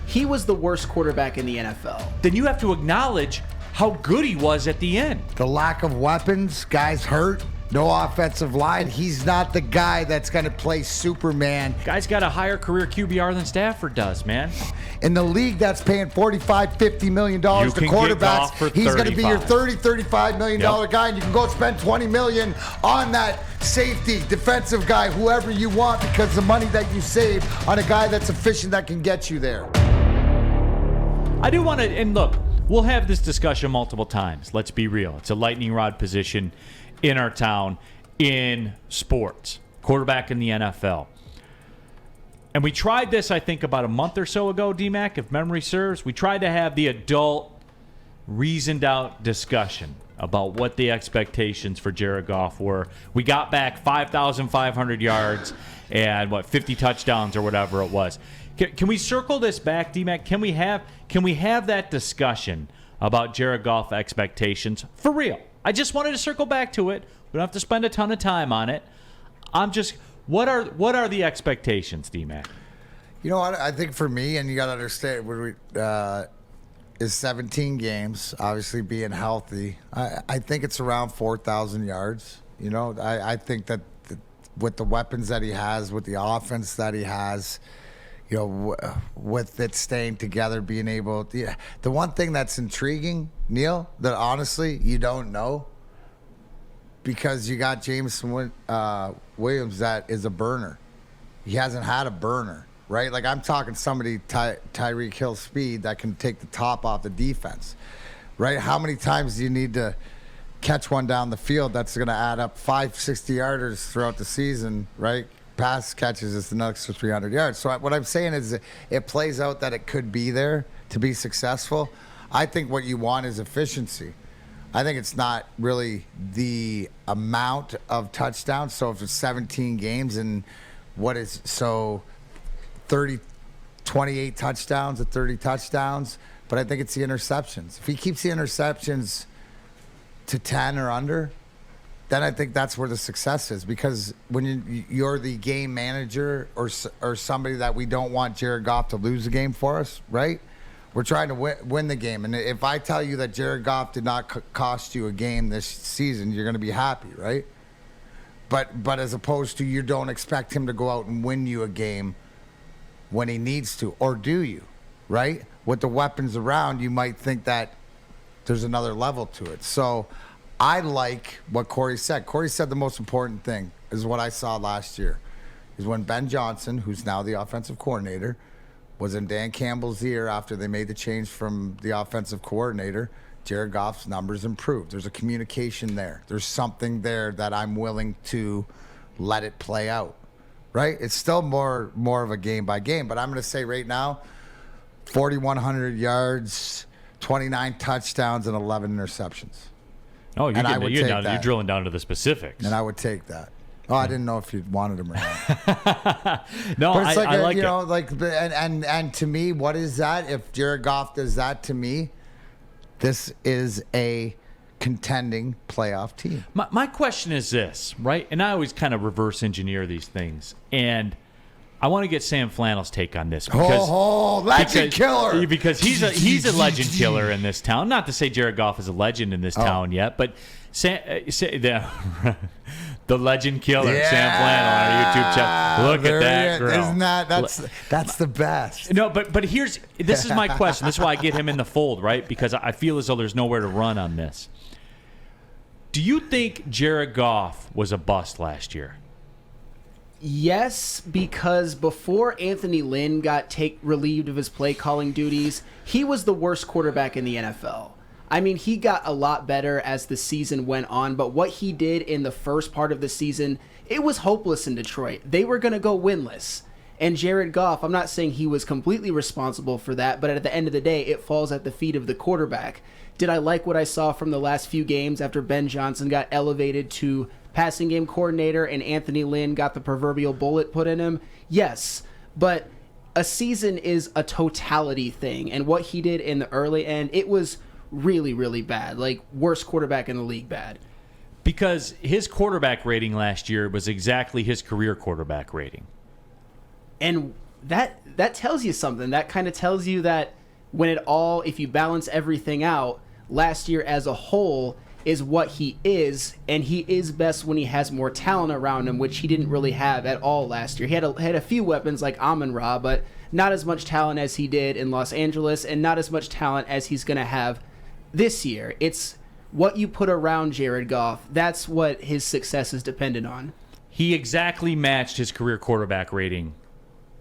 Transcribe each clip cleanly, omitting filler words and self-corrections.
he was the worst quarterback in the NFL. Then you have to acknowledge how good he was at the end. The lack of weapons, guys hurt, no offensive line. He's not the guy that's going to play Superman. Guy's got a higher career QBR than Stafford does, man. In the league that's paying $45, $50 million to quarterbacks, he's going to be your $30, $35 million guy, and you can go spend $20 million on that safety, defensive guy, whoever you want, because the money that you save on a guy that's efficient that can get you there. I do want to, and look, we'll have this discussion multiple times. Let's be real. It's a lightning rod position in our town in sports, quarterback in the NFL. And we tried this, I think, about a month or so ago, D-Mac, if memory serves. We tried to have the adult, reasoned-out discussion about what the expectations for Jared Goff were. We got back 5,500 yards and, 50 touchdowns or whatever it was. Can we circle this back, D-Mac? Can we have that discussion about Jared Goff expectations for real? I just wanted to circle back to it. We don't have to spend a ton of time on it. What are the expectations, D-Mac? You know what? I think for me, and you got to understand, is 17 games, obviously being healthy. I think it's around 4,000 yards. You know, I think that with the weapons that he has, with the offense that he has, you know, with it staying together, being able to, the one thing that's intriguing, Neil, that honestly you don't know, because you got Jameson Williams that is a burner. He hasn't had a burner, right? Like, I'm talking somebody, Tyreek Hill speed, that can take the top off the defense, right? How many times do you need to catch one down the field that's going to add up 5 60-yarders throughout the season, right? Pass catches is the next 300 yards. So what I'm saying is it plays out that it could be there to be successful. I think what you want is efficiency. I think it's not really the amount of touchdowns. So if it's 17 games and 28 touchdowns or 30 touchdowns, but I think it's the interceptions. If he keeps the interceptions to 10 or under, then I think that's where the success is, because when you're the game manager or somebody that we don't want Jared Goff to lose the game for us, right? We're trying to win the game. And if I tell you that Jared Goff did not cost you a game this season, you're going to be happy, right? But as opposed to, you don't expect him to go out and win you a game when he needs to, or do you, right? With the weapons around, you might think that there's another level to it. So I like what Corey said. Corey said the most important thing is what I saw last year, is when Ben Johnson, who's now the offensive coordinator, was in Dan Campbell's ear after they made the change from the offensive coordinator, Jared Goff's numbers improved. There's a communication there. There's something there that I'm willing to let it play out, right? It's still more of a game by game, but I'm going to say right now, 4,100 yards, 29 touchdowns, and 11 interceptions. Oh, you're drilling down to the specifics. And I would take that. Oh, I didn't know if you wanted him or not. No, but it's like I like you it. know, like, and to me, what is that? If Jared Goff does that to me, this is a contending playoff team. My question is this, right? And I always kind of reverse engineer these things, and I want to get Sam Flannel's take on this because legend killer. Because he's a legend killer in this town. Not to say Jared Goff is a legend in this town yet, but the legend killer, Sam Flannel, on our YouTube channel. Look at that girl. Isn't that's the best? No, but this is my question. This is why I get him in the fold, right? Because I feel as though there's nowhere to run on this. Do you think Jared Goff was a bust last year? Yes, because before Anthony Lynn got relieved of his play calling duties, he was the worst quarterback in the NFL. I mean, he got a lot better as the season went on, but what he did in the first part of the season, it was hopeless in Detroit. They were going to go winless. And Jared Goff, I'm not saying he was completely responsible for that, but at the end of the day, it falls at the feet of the quarterback. Did I like what I saw from the last few games after Ben Johnson got elevated to passing game coordinator and Anthony Lynn got the proverbial bullet put in him? Yes, but a season is a totality thing, and what he did in the early end, it was really, really bad. Like, worst quarterback in the league bad. Because his quarterback rating last year was exactly his career quarterback rating. And that tells you something. That kind of tells you that if you balance everything out, last year as a whole is what he is, and he is best when he has more talent around him, which he didn't really have at all last year. He had a few weapons like Amon-Ra, but not as much talent as he did in Los Angeles, and not as much talent as he's going to have this year. It's what you put around Jared Goff. That's what his success is dependent on. He exactly matched his career quarterback rating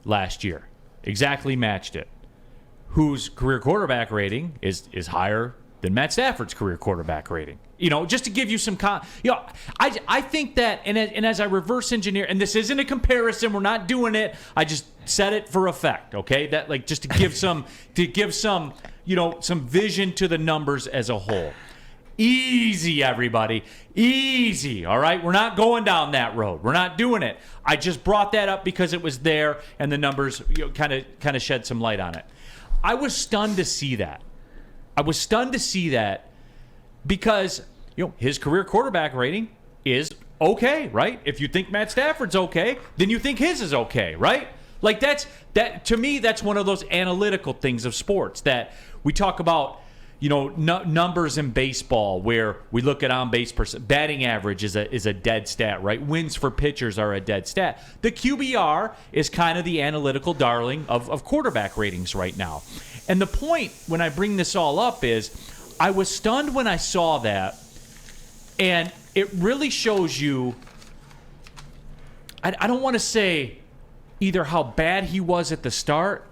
last year. Exactly matched it. Whose career quarterback rating is higher than Matt Stafford's career quarterback rating. Just to give you some I think that, and as I reverse engineer, and this isn't a comparison, we're not doing it. I just said it for effect, okay? That just to give some some vision to the numbers as a whole. Easy, everybody. Easy, all right? We're not going down that road. We're not doing it. I just brought that up because it was there, and the numbers kind of shed some light on it. I was stunned to see that. Because his career quarterback rating is okay, right? If you think Matt Stafford's okay, then you think his is okay, right? Like that to me, that's one of those analytical things of sports that we talk about. Numbers in baseball where we look at on-base batting average is a dead stat, right? Wins for pitchers are a dead stat. The QBR is kind of the analytical darling of quarterback ratings right now. And the point when I bring this all up is I was stunned when I saw that, and it really shows you, I don't want to say either how bad he was at the start,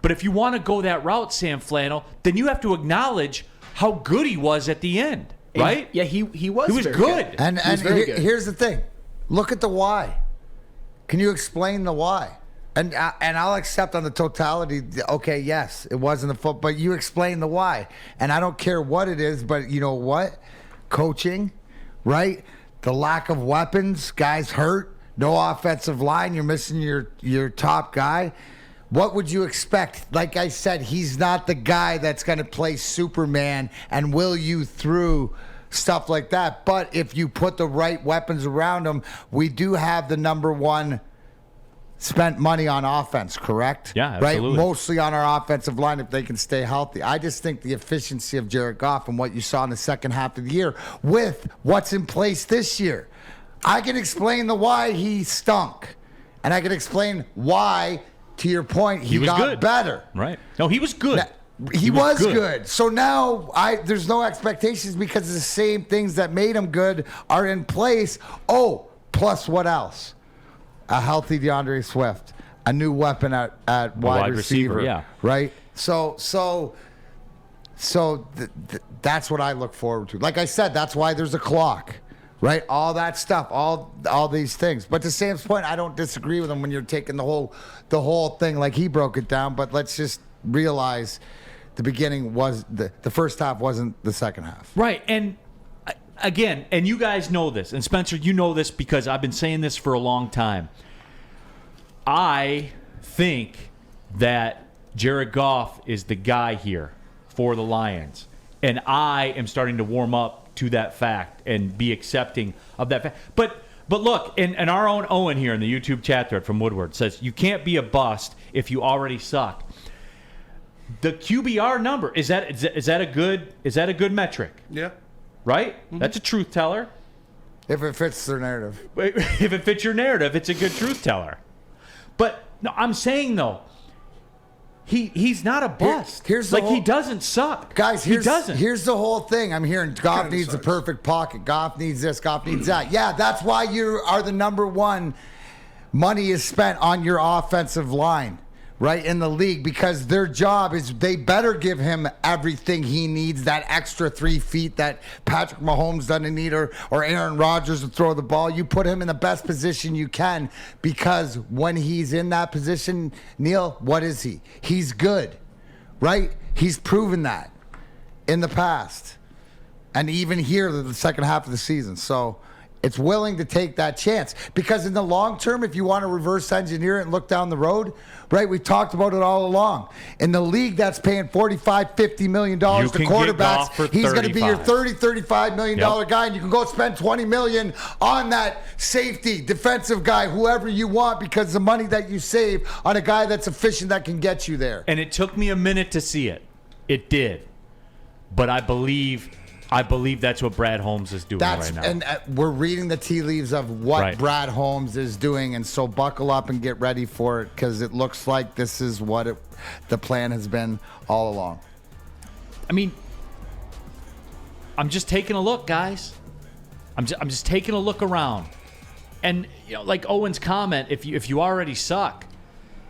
but if you want to go that route, Sam Flannel, then you have to acknowledge how good he was at the end, right? And he was very good. And here's the thing. Look at the why. Can you explain the why? And I'll accept on the totality, okay, yes, it wasn't the foot, but you explain the why. And I don't care what it is, but you know what? Coaching, right? The lack of weapons, guys hurt, no offensive line, you're missing your top guy. What would you expect? Like I said, he's not the guy that's going to play Superman and will you through stuff like that. But if you put the right weapons around him, we do have the number one spent money on offense, correct? Yeah, absolutely. Right? Mostly on our offensive line if they can stay healthy. I just think the efficiency of Jared Goff and what you saw in the second half of the year with what's in place this year. I can explain the why he stunk. And I can explain why, to your point, he got good. Better. Right. No, he was good. Now, he was good. So now there's no expectations because the same things that made him good are in place. Oh, plus what else? A healthy DeAndre Swift, a new weapon at wide receiver. Yeah. Right? So that's what I look forward to. Like I said, that's why there's a clock. Right, all that stuff, all these things. But to Sam's point, I don't disagree with him when you're taking the whole thing like he broke it down. But let's just realize the beginning was the first half wasn't the second half. Right, and again, and you guys know this, and Spencer, you know this because I've been saying this for a long time. I think that Jared Goff is the guy here for the Lions, and I am starting to warm up to that fact and be accepting of that fact. But look, and our own Owen here in the YouTube chat thread from Woodward says you can't be a bust if you already suck. The QBR number is that a good metric? Yeah. Right? Mm-hmm. That's a truth teller. If it fits their narrative. If it fits your narrative, it's a good truth teller. But no, I'm saying though, he's not a bust. He doesn't suck. Guys, he doesn't. Here's the whole thing. I'm hearing Goff needs a perfect pocket. Goff needs this. Goff needs that. Yeah, that's why you are the number one. Money is spent on your offensive line, right, in the league, because their job is they better give him everything he needs, that extra 3 feet that Patrick Mahomes doesn't need or Aaron Rodgers to throw the ball. You put him in the best position you can, because when he's in that position, Neil, what is he? He's good, right? He's proven that in the past. And even here, the second half of the season. So It's willing to take that chance. Because in the long term, if you want to reverse engineer it and look down the road, right, we've talked about it all along. In the league that's paying $45, $50 million to quarterbacks, he's going to be your $30, $35 million guy, and you can go spend $20 million on that safety, defensive guy, whoever you want, because the money that you save on a guy that's efficient that can get you there. And it took me a minute to see it. It did. But I believe that's what Brad Holmes is doing right now. And we're reading the tea leaves of what Brad Holmes is doing, and so buckle up and get ready for it, because it looks like this is what the plan has been all along. I mean, I'm just taking a look, guys. I'm just taking a look around, and like Owen's comment, if you already suck.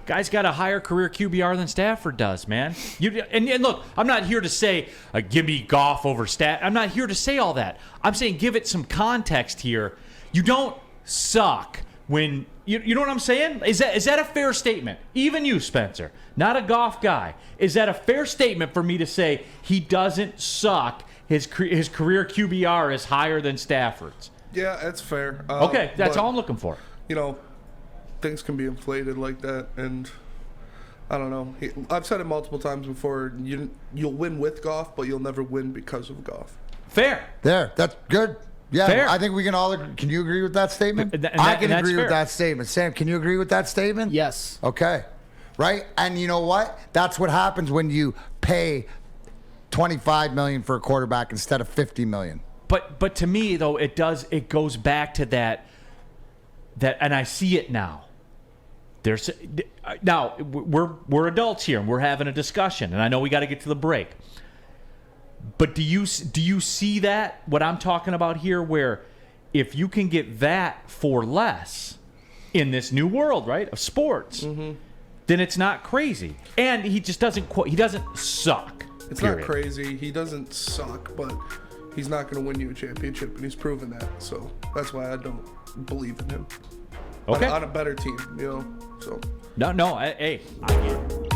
Guy's got a higher career QBR than Stafford does, man. And look, I'm not here to say give me Goff over Stafford. I'm not here to say all that. I'm saying give it some context here. You don't suck when you know what I'm saying? Is that a fair statement? Even you, Spencer, not a Goff guy. Is that a fair statement for me to say he doesn't suck? His career QBR is higher than Stafford's. Yeah, that's fair. Okay, that's all I'm looking for. Things can be inflated like that, and I don't know. I've said it multiple times before. You'll win with Goff, but you'll never win because of Goff. Fair. There, that's good. Yeah, fair. I think we can all agree. Can you agree with that statement? I can agree with that statement. Sam, can you agree with that statement? Yes. Okay. Right? And you know what? That's what happens when you pay $25 million for a quarterback instead of $50 million. But to me though, it goes back to that, and I see it now. Now we're adults here and we're having a discussion, and I know we got to get to the break. But do you see that, what I'm talking about here, where if you can get that for less in this new world, right, of sports, then it's not crazy. And he just doesn't suck. It's not crazy. He doesn't suck, but he's not going to win you a championship, and he's proven that. So that's why I don't believe in him. Okay. On a better team, So. No. Hey, I get it.